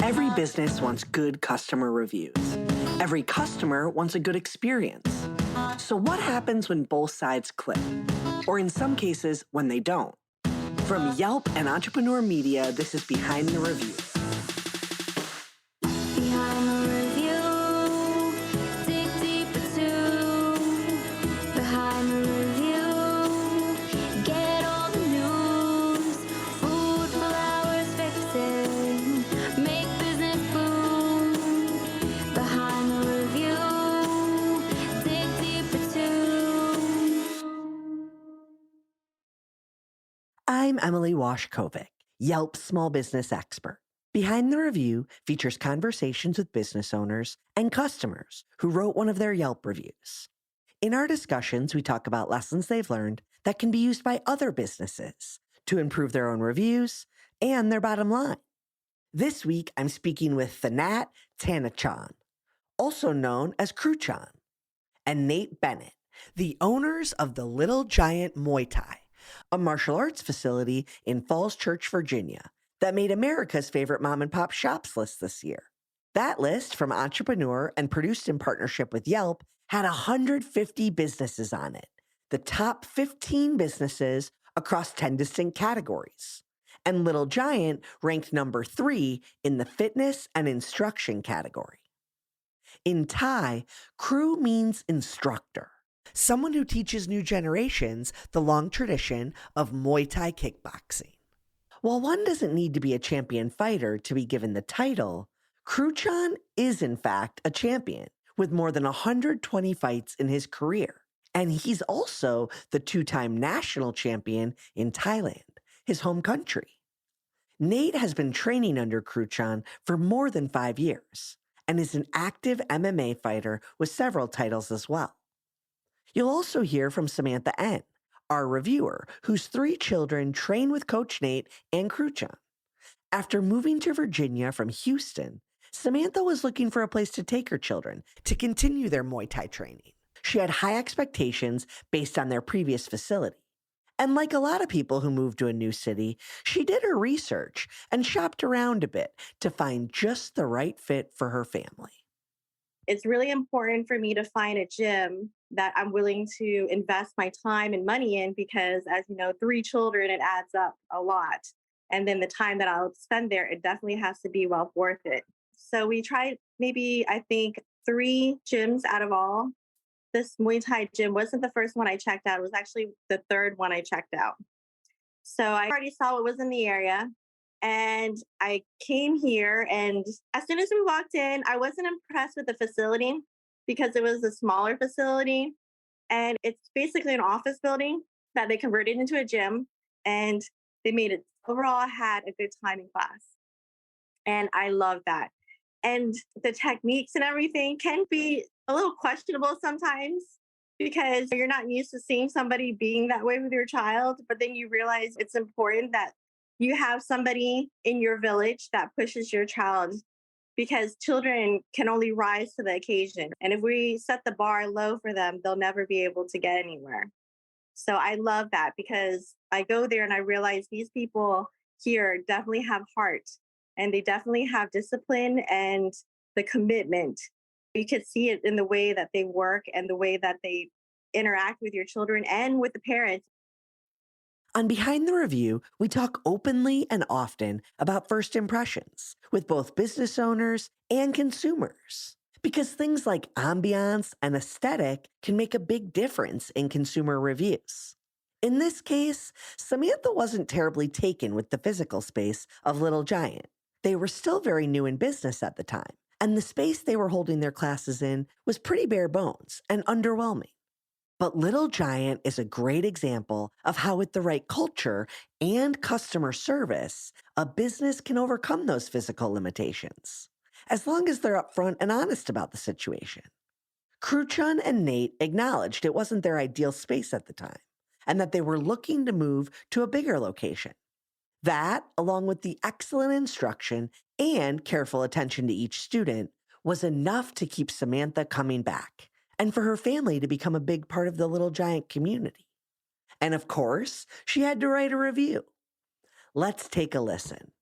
Every business wants good customer reviews. Every customer wants a good experience. So what happens when both sides click? Or in some cases, when they don't? From Yelp and Entrepreneur Media, this is Behind the Review. Behind the review, dig deeper too. Behind the review, get all the news. Food, flowers, fixing, make business boom. Behind the review, dig deeper too. I'm Emily Washkovic, Yelp's small business expert. Behind the Review features conversations with business owners and customers who wrote one of their Yelp reviews. In our discussions, we talk about lessons they've learned that can be used by other businesses to improve their own reviews and their bottom line. This week, I'm speaking with Thanat Tanachon, also known as Cruchon, and Nate Bennett, the owners of the Little Giant Muay Thai, a martial arts facility in Falls Church, Virginia, that made America's favorite mom and pop shops list this year. That list, from Entrepreneur and produced in partnership with Yelp, had 150 businesses on it, the top 15 businesses across 10 distinct categories. And Little Giant ranked number 3 in the fitness and instruction category. In Thai, crew means instructor, someone who teaches new generations the long tradition of Muay Thai kickboxing. While one doesn't need to be a champion fighter to be given the title, Cruchon is in fact a champion with more than 120 fights in his career. And he's also the 2-time national champion in Thailand, his home country. Nate has been training under Cruchon for more than 5 years and is an active MMA fighter with several titles as well. You'll also hear from Samantha N, our reviewer, whose 3 children train with Coach Nate and Cruchon. After moving to Virginia from Houston, Samantha was looking for a place to take her children to continue their Muay Thai training. She had high expectations based on their previous facility. And like a lot of people who move to a new city, she did her research and shopped around a bit to find just the right fit for her family. It's really important for me to find a gym that I'm willing to invest my time and money in because, as you know, 3 children, it adds up a lot. And then the time that I'll spend there, it definitely has to be well worth it. So we tried maybe, I think, 3 gyms out of all. This Muay Thai gym wasn't the first one I checked out. It was actually the 3rd one I checked out. So I already saw what was in the area. And I came here, and as soon as we walked in, I wasn't impressed with the facility because it was a smaller facility. And it's basically an office building that they converted into a gym. And they made it overall, I had a good time in class. And I love that. And the techniques and everything can be a little questionable sometimes because you're not used to seeing somebody being that way with your child. But then you realize it's important that you have somebody in your village that pushes your child because children can only rise to the occasion. And if we set the bar low for them, they'll never be able to get anywhere. So I love that because I go there and I realize these people here definitely have heart and they definitely have discipline and the commitment. You could see it in the way that they work and the way that they interact with your children and with the parents. On Behind the Review, we talk openly and often about first impressions with both business owners and consumers, because things like ambiance and aesthetic can make a big difference in consumer reviews. In this case, Samantha wasn't terribly taken with the physical space of Little Giant. They were still very new in business at the time, and the space they were holding their classes in was pretty bare bones and underwhelming. But Little Giant is a great example of how, with the right culture and customer service, a business can overcome those physical limitations, as long as they're upfront and honest about the situation. Cruchon and Nate acknowledged it wasn't their ideal space at the time, and that they were looking to move to a bigger location. That, along with the excellent instruction and careful attention to each student, was enough to keep Samantha coming back, and for her family to become a big part of the Little Giant community. And of course, she had to write a review. Let's take a listen.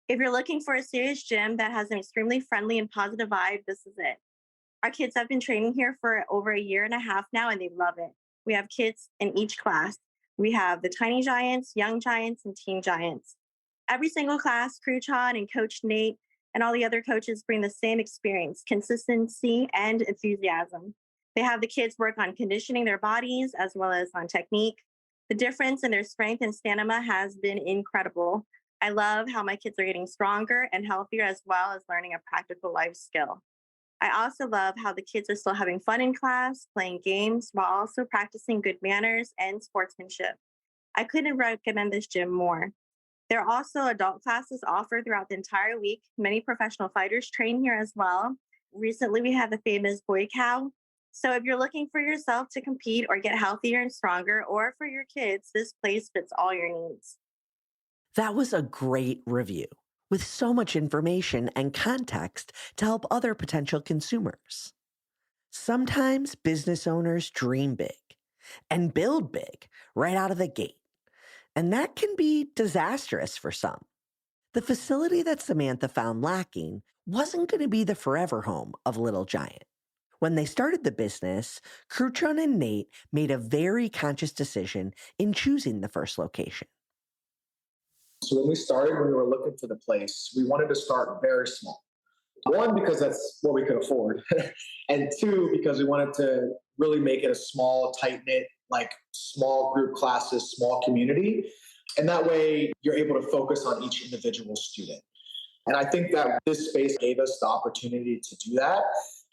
If you're looking for a serious gym that has an extremely friendly and positive vibe, this is it. Our kids have been training here for over a year and a half now, and they love it. We have kids in each class. We have the tiny giants, young giants, and teen giants. Every single class, Crew Chan and Coach Nate and all the other coaches bring the same experience, consistency, and enthusiasm. They have the kids work on conditioning their bodies as well as on technique. The difference in their strength and stamina has been incredible. I love how my kids are getting stronger and healthier as well as learning a practical life skill. I also love how the kids are still having fun in class, playing games, while also practicing good manners and sportsmanship. I couldn't recommend this gym more. There are also adult classes offered throughout the entire week. Many professional fighters train here as well. Recently, we had the famous Boy Cow. So if you're looking for yourself to compete or get healthier and stronger, or for your kids, this place fits all your needs. That was a great review with so much information and context to help other potential consumers. Sometimes business owners dream big and build big right out of the gate, and that can be disastrous for some. The facility that Samantha found lacking wasn't going to be the forever home of Little Giant. When they started the business, Kruchon and Nate made a very conscious decision in choosing the first location. So when we started, when we were looking for the place, we wanted to start very small. One, because that's what we could afford. And two, because we wanted to really make it a small, tight-knit, like small group classes, small community. And that way you're able to focus on each individual student. And I think that this space gave us the opportunity to do that.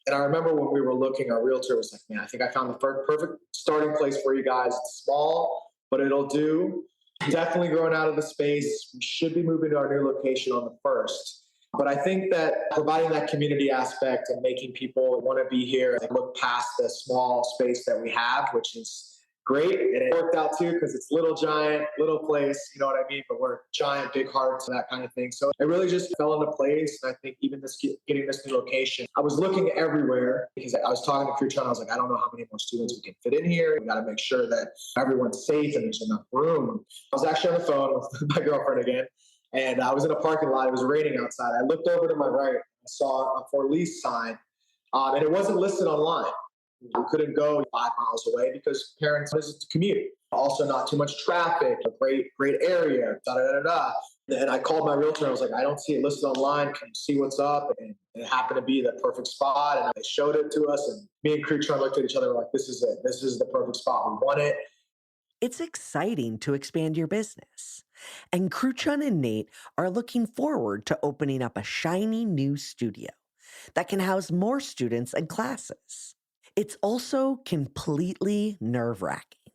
And I remember when we were looking, our realtor was like, man, I think I found the perfect starting place for you guys. It's small, but it'll do. Definitely growing out of the space. We should be moving to our new location on the 1st. But I think that providing that community aspect and making people want to be here and look past the small space that we have, which is great. And it worked out too, because it's Little Giant, little place, you know what I mean? But we're giant, big hearts and that kind of thing. So it really just fell into place. And I think even getting this new location, I was looking everywhere because I was talking to Crew Chan. I was like, I don't know how many more students we can fit in here. We got to make sure that everyone's safe and there's enough room. I was actually on the phone with my girlfriend again. And I was in a parking lot. It was raining outside. I looked over to my right. I saw a for lease sign, and it wasn't listed online. We couldn't go 5 miles away because parents visit to commute. Also, not too much traffic. A great area. Da da da da. And I called my realtor. And I was like, I don't see it listed online. Can you see what's up? And it happened to be the perfect spot. And they showed it to us. And me and Crew Chan looked at each other. We're like, this is it. This is the perfect spot. We want it. It's exciting to expand your business. And Kruchon and Nate are looking forward to opening up a shiny new studio that can house more students and classes. It's also completely nerve-wracking.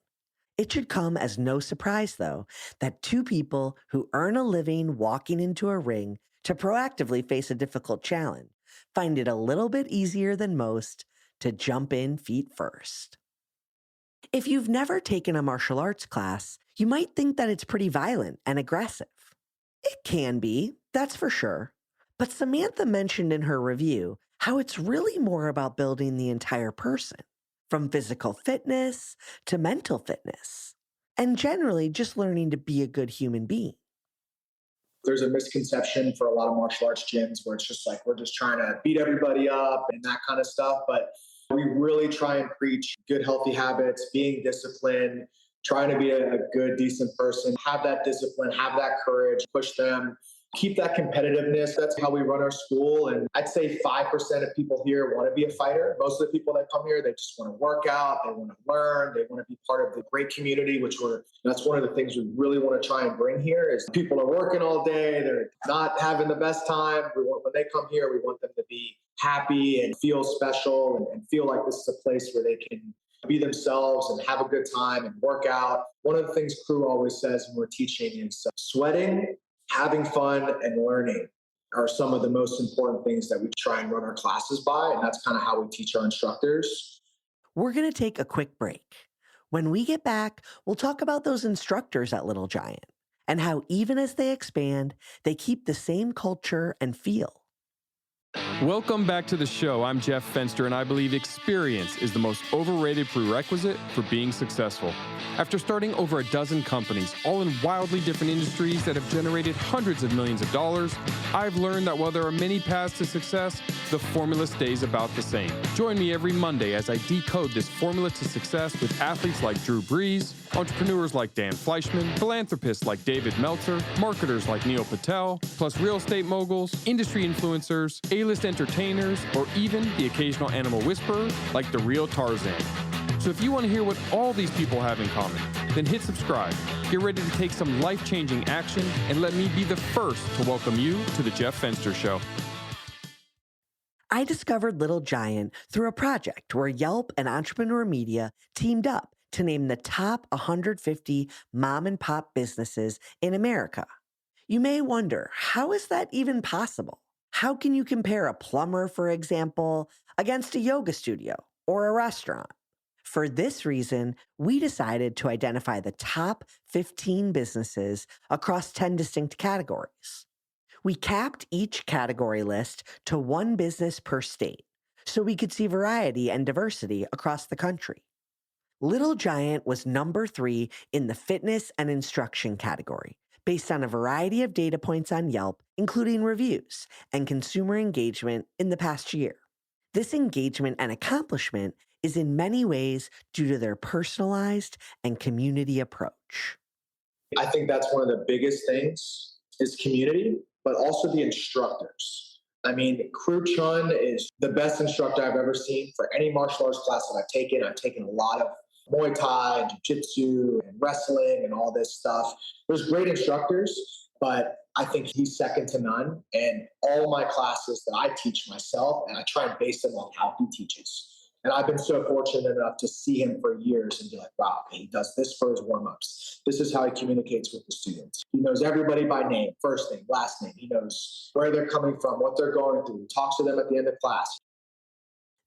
It should come as no surprise, though, that two people who earn a living walking into a ring to proactively face a difficult challenge find it a little bit easier than most to jump in feet first. If you've never taken a martial arts class, you might think that it's pretty violent and aggressive. It can be, that's for sure. But Samantha mentioned in her review how it's really more about building the entire person, from physical fitness to mental fitness, and generally just learning to be a good human being. There's a misconception for a lot of martial arts gyms where it's just like we're just trying to beat everybody up and that kind of stuff. But we really try and preach good, healthy habits, being disciplined, trying to be a good, decent person, have that discipline, have that courage, push them, keep that competitiveness. That's how we run our school. And I'd say 5% of people here want to be a fighter. Most of the people that come here, they just want to work out, they want to learn, they want to be part of the great community, that's one of the things we really want to try and bring here is people are working all day, they're not having the best time. When they come here, we want them to be happy and feel special and feel like this is a place where they can be themselves and have a good time and work out. One of the things Crew always says when we're teaching is sweating, having fun, and learning are some of the most important things that we try and run our classes by. And that's kind of how we teach our instructors. We're going to take a quick break. When we get back, we'll talk about those instructors at Little Giant and how even as they expand, they keep the same culture and feel. Welcome back to the show. I'm Jeff Fenster, and I believe experience is the most overrated prerequisite for being successful. After starting over a dozen companies, all in wildly different industries that have generated hundreds of millions of dollars, I've learned that while there are many paths to success, the formula stays about the same. Join me every Monday as I decode this formula to success with athletes like Drew Brees, entrepreneurs like Dan Fleischman, philanthropists like David Meltzer, marketers like Neil Patel, plus real estate moguls, industry influencers, A-list entertainers, or even the occasional animal whisperer like the real Tarzan. So if you want to hear what all these people have in common, then hit subscribe, get ready to take some life-changing action, and let me be the first to welcome you to the Jeff Fenster Show. I discovered Little Giant through a project where Yelp and Entrepreneur Media teamed up to name the top 150 mom and pop businesses in America. You may wonder, how is that even possible? How can you compare a plumber, for example, against a yoga studio or a restaurant? For this reason, we decided to identify the top 15 businesses across 10 distinct categories. We capped each category list to one business per state, so we could see variety and diversity across the country. Little Giant was number 3 in the fitness and instruction category, based on a variety of data points on Yelp, including reviews and consumer engagement in the past year. This engagement and accomplishment is in many ways due to their personalized and community approach. I think that's one of the biggest things is community, but also the instructors. I mean, Crew Chun is the best instructor I've ever seen for any martial arts class that I've taken. I've taken a lot of Muay Thai, Jiu-Jitsu, and wrestling and all this stuff. There's great instructors, but I think he's second to none. And all my classes that I teach myself, and I try and base them on how he teaches. And I've been so fortunate enough to see him for years and be like, wow, he does this for his warm-ups. This is how he communicates with the students. He knows everybody by name, first name, last name. He knows where they're coming from, what they're going through. He talks to them at the end of class.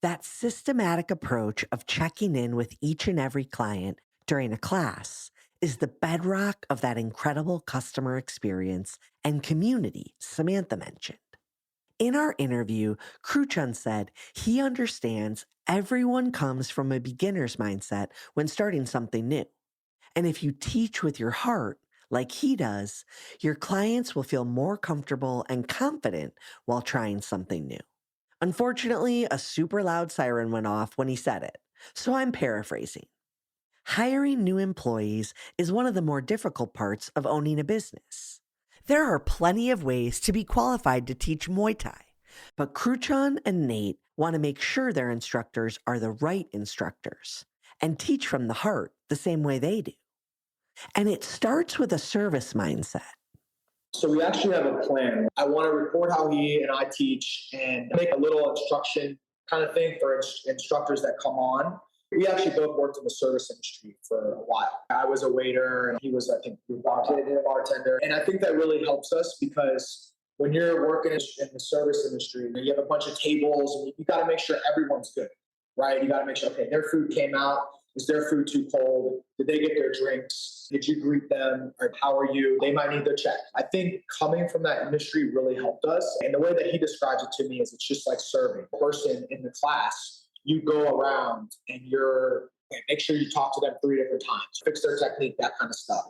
That systematic approach of checking in with each and every client during a class is the bedrock of that incredible customer experience and community Samantha mentioned. In our interview, Crew Chun said he understands everyone comes from a beginner's mindset when starting something new. And if you teach with your heart, like he does, your clients will feel more comfortable and confident while trying something new. Unfortunately, a super loud siren went off when he said it, so I'm paraphrasing. Hiring new employees is one of the more difficult parts of owning a business. There are plenty of ways to be qualified to teach Muay Thai, but Crew Chun and Nate want to make sure their instructors are the right instructors and teach from the heart the same way they do. And it starts with a service mindset. So we actually have a plan. I want to record how he and I teach and make a little instruction kind of thing for instructors that come on. We actually both worked in the service industry for a while. I was a waiter and he was, I think, a bartender. And I think that really helps us because when you're working in the service industry, you have a bunch of tables and you got to make sure everyone's good, right? You got to make sure, okay, their food came out. Is their food too cold? Did they get their drinks? Did you greet them? Or how are you? They might need their check. I think coming from that industry really helped us. And the way that he describes it to me is it's just like serving. A person in the class, you go around and make sure you talk to them 3 different times, fix their technique, that kind of stuff.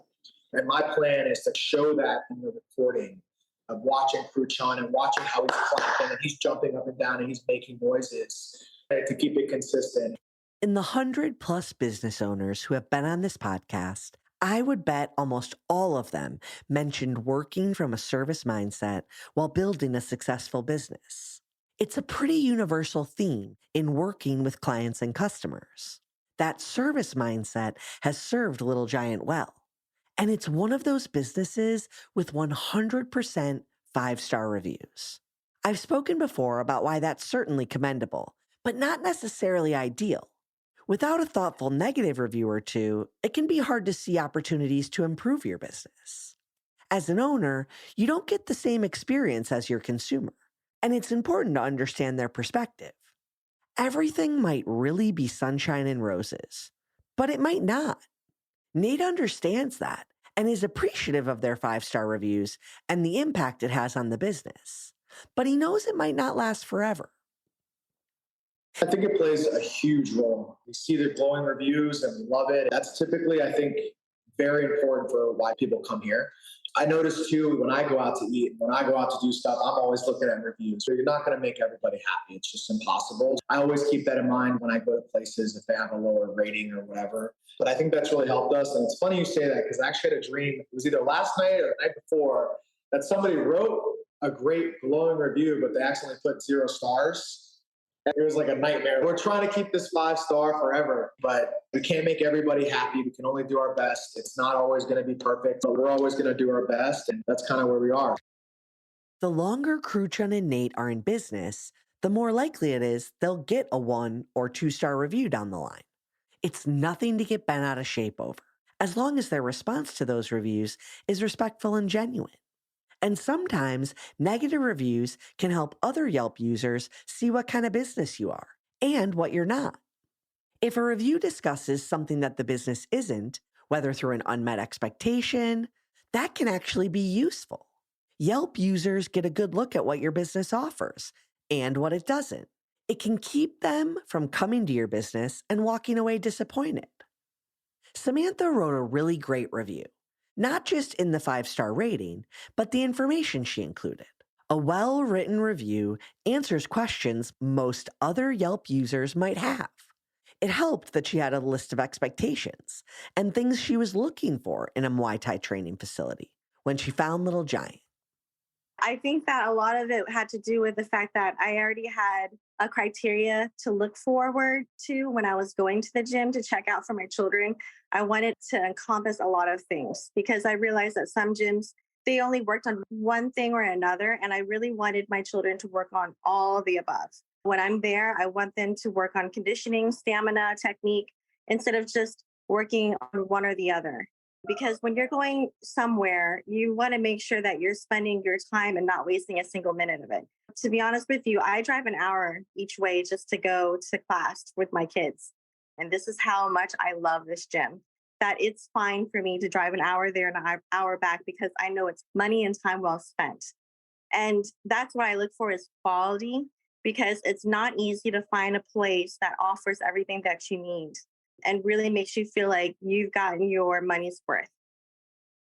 And my plan is to show that in the recording of watching Crew Chun and watching how he's clapping and he's jumping up and down and he's making noises to keep it consistent. In the 100+ business owners who have been on this podcast, I would bet almost all of them mentioned working from a service mindset while building a successful business. It's a pretty universal theme in working with clients and customers. That service mindset has served Little Giant well. And it's one of those businesses with 100% 5-star reviews. I've spoken before about why that's certainly commendable, but not necessarily ideal. Without a thoughtful negative review or two, it can be hard to see opportunities to improve your business. As an owner, you don't get the same experience as your consumer, and it's important to understand their perspective. Everything might really be sunshine and roses, but it might not. Nate understands that and is appreciative of their 5-star reviews and the impact it has on the business. but he knows it might not last forever. I think it plays a huge role. We see the glowing reviews and we love it. That's typically, I think, very important for why people come here. I notice too, when I go out to eat, when I go out to do stuff, I'm always looking at reviews. So you're not going to make everybody happy. It's just impossible. I always keep that in mind when I go to places if they have a lower rating or whatever. But I think that's really helped us. And it's funny you say that because I actually had a dream. It was either last night or the night before that somebody wrote a great glowing review, but they accidentally put 0 stars. It was like a nightmare. We're trying to keep this 5-star forever, but we can't make everybody happy. We can only do our best. It's not always going to be perfect, but we're always going to do our best. And that's kind of where we are. The longer Kruchun and Nate are in business, the more likely it is they'll get a 1 or 2-star review down the line. It's nothing to get bent out of shape over, as long as their response to those reviews is respectful and genuine. And sometimes negative reviews can help other Yelp users see what kind of business you are and what you're not. If a review discusses something that the business isn't, whether through an unmet expectation, that can actually be useful. Yelp users get a good look at what your business offers and what it doesn't. It can keep them from coming to your business and walking away disappointed. Samantha wrote a really great review. Not just in the 5-star rating, but the information she included. A well-written review answers questions most other Yelp users might have. It helped that she had a list of expectations and things she was looking for in a Muay Thai training facility when she found Little Giant. I think that a lot of it had to do with the fact that I already had a criteria to look forward to when I was going to the gym to check out for my children. I wanted to encompass a lot of things because I realized that some gyms, they only worked on one thing or another. And I really wanted my children to work on all the above. When I'm there, I want them to work on conditioning, stamina, technique, instead of just working on one or the other. Because when you're going somewhere, you want to make sure that you're spending your time and not wasting a single minute of it. To be honest with you, I drive an hour each way just to go to class with my kids. And this is how much I love this gym, that it's fine for me to drive an hour there and an hour back because I know it's money and time well spent. And that's what I look for is quality, because it's not easy to find a place that offers everything that you need and really makes you feel like you've gotten your money's worth.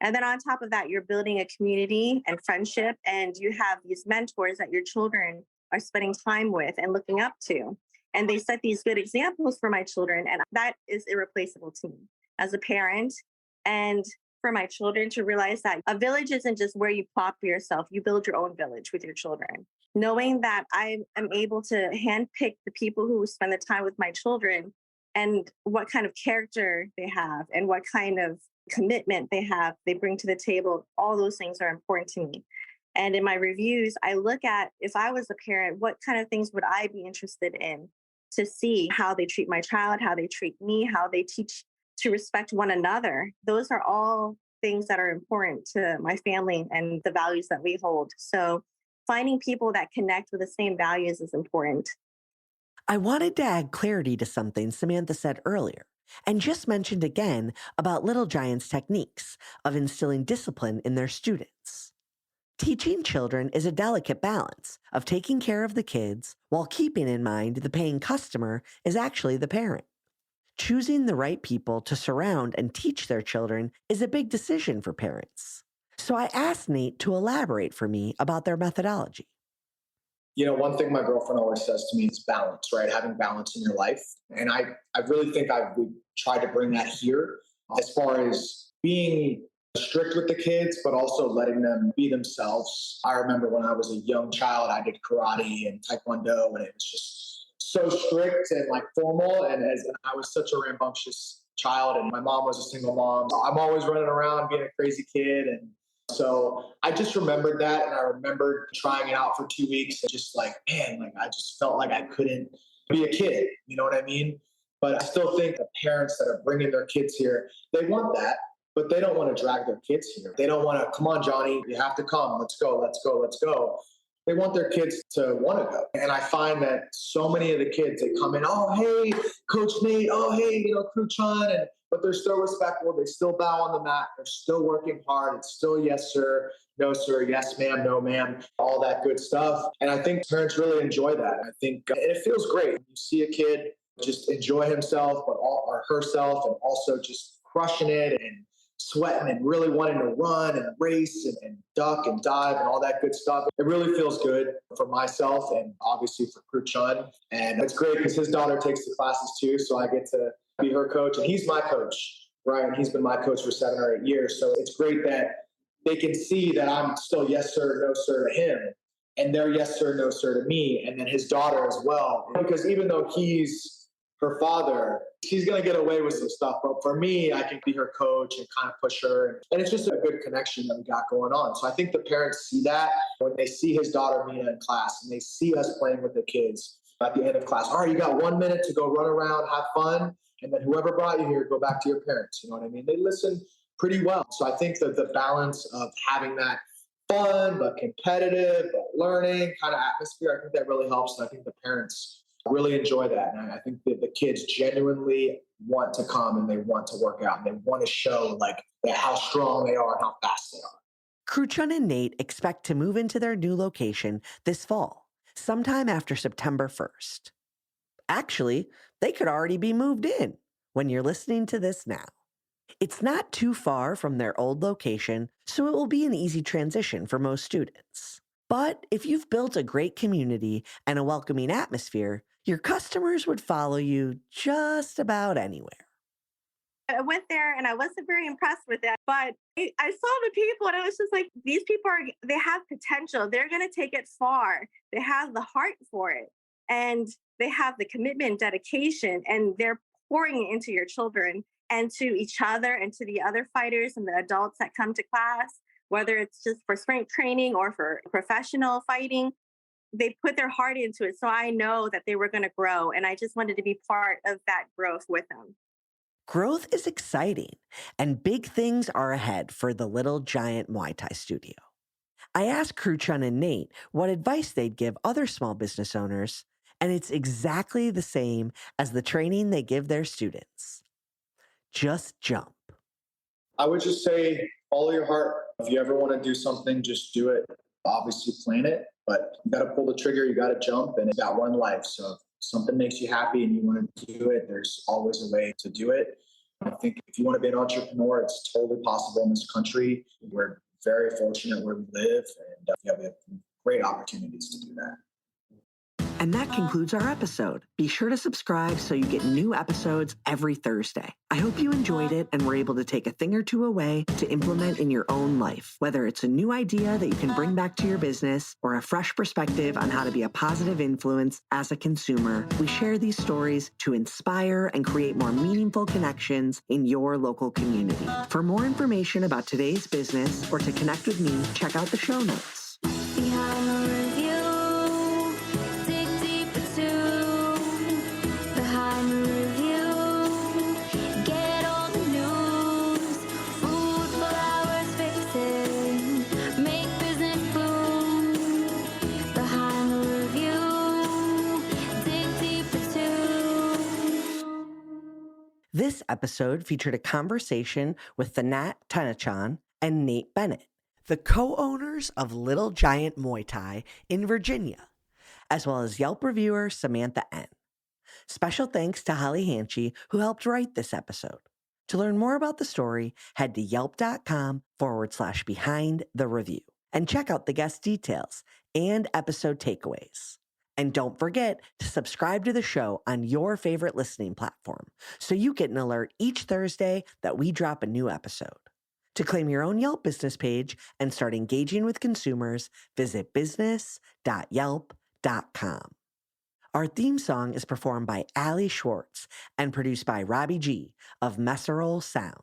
And then on top of that, you're building a community and friendship, and you have these mentors that your children are spending time with and looking up to. And they set these good examples for my children, and that is irreplaceable to me as a parent. And for my children to realize that a village isn't just where you plop yourself, you build your own village with your children. Knowing that I am able to handpick the people who spend the time with my children and what kind of character they have and what kind of commitment they bring to the table, all those things are important to me. And in my reviews, I look at, if I was a parent, what kind of things would I be interested in to see how they treat my child, how they treat me, how they teach to respect one another. Those are all things that are important to my family and the values that we hold. So finding people that connect with the same values is important. I wanted to add clarity to something Samantha said earlier, and just mentioned again about Little Giant's techniques of instilling discipline in their students. Teaching children is a delicate balance of taking care of the kids while keeping in mind the paying customer is actually the parent. Choosing the right people to surround and teach their children is a big decision for parents. So I asked Nate to elaborate for me about their methodology. You know, one thing my girlfriend always says to me is balance, right? Having balance in your life. And I really think we tried to bring that here as far as being strict with the kids, but also letting them be themselves. I remember when I was a young child, I did karate and taekwondo, and it was just so strict and like formal. And I was such a rambunctious child, and my mom was a single mom. I'm always running around being a crazy kid. And so I just remembered that, and I remembered trying it out for 2 weeks and just like, man, like I just felt like I couldn't be a kid. You know what I mean? But I still think the parents that are bringing their kids here, they want that, but they don't want to drag their kids here. They don't want to, come on, Johnny, you have to come. Let's go, let's go, let's go. They want their kids to want to go. And I find that so many of the kids, they come in, oh, hey, Coach Nate, oh, hey, Kruchun, and but they're still respectful. They still bow on the mat. They're still working hard. It's still yes, sir, no, sir, yes, ma'am, no, ma'am, all that good stuff. And I think parents really enjoy that. I think and it feels great. You see a kid just enjoy himself, but all or herself, and also just crushing it and sweating and really wanting to run and race and duck and dive and all that good stuff. It really feels good for myself and obviously for Crew Chun. And it's great because his daughter takes the classes too. So I get to be her coach and he's my coach, right? And he's been my coach for 7 or 8 years. So it's great that they can see that I'm still yes, sir, no, sir to him. And they're yes, sir, no, sir to me. And then his daughter as well. Because even though he's her father, she's going to get away with some stuff. But for me, I can be her coach and kind of push her. And it's just a good connection that we got going on. So I think the parents see that when they see his daughter, Mina, in class, and they see us playing with the kids at the end of class. All right, you got 1 minute to go run around, have fun. And then whoever brought you here, go back to your parents. You know what I mean? They listen pretty well. So I think that the balance of having that fun, but competitive, but learning kind of atmosphere, I think that really helps. And I think the parents really enjoy that. And I think that the kids genuinely want to come and they want to work out and they want to show like how strong they are and how fast they are. Crew Chun and Nate expect to move into their new location this fall, sometime after September 1st. Actually, they could already be moved in when you're listening to this now. It's not too far from their old location, so it will be an easy transition for most students. But if you've built a great community and a welcoming atmosphere, your customers would follow you just about anywhere. I went there and I wasn't very impressed with it, but I saw the people and I was just like, these people they have potential. They're going to take it far. They have the heart for it and they have the commitment, dedication, and they're pouring it into your children and to each other and to the other fighters and the adults that come to class, whether it's just for strength training or for professional fighting. They put their heart into it. So I know that they were going to grow. And I just wanted to be part of that growth with them. Growth is exciting, and big things are ahead for the Little Giant Muay Thai studio. I asked Crew Chun and Nate what advice they'd give other small business owners, and it's exactly the same as the training they give their students. Just jump. I would just say follow your heart. If you ever want to do something, just do it. Obviously plan it, but you got to pull the trigger, you got to jump, and it's got one life. So if something makes you happy and you want to do it, there's always a way to do it. I think if you want to be an entrepreneur, it's totally possible in this country. We're very fortunate where we live, and we have great opportunities to do that. And that concludes our episode. Be sure to subscribe so you get new episodes every Thursday. I hope you enjoyed it and were able to take a thing or two away to implement in your own life. Whether it's a new idea that you can bring back to your business or a fresh perspective on how to be a positive influence as a consumer, we share these stories to inspire and create more meaningful connections in your local community. For more information about today's business or to connect with me, check out the show notes. Behind the review, dig deeper too. Behind the review, get all the news. Food for hours fixing, make business boom. Behind the review, dig deeper too. This episode featured a conversation with Thanat, Tanachon, and Nate Bennett, the co-owners of Little Giant Muay Thai in Virginia, as well as Yelp reviewer Samantha N. Special thanks to Holly Hanchy, who helped write this episode. To learn more about the story, head to yelp.com/behind the review and check out the guest details and episode takeaways. And don't forget to subscribe to the show on your favorite listening platform so you get an alert each Thursday that we drop a new episode. To claim your own Yelp business page and start engaging with consumers, visit business.yelp.com. Our theme song is performed by Ali Schwartz and produced by Robbie G of Messerol Sound.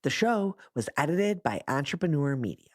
The show was edited by Entrepreneur Media.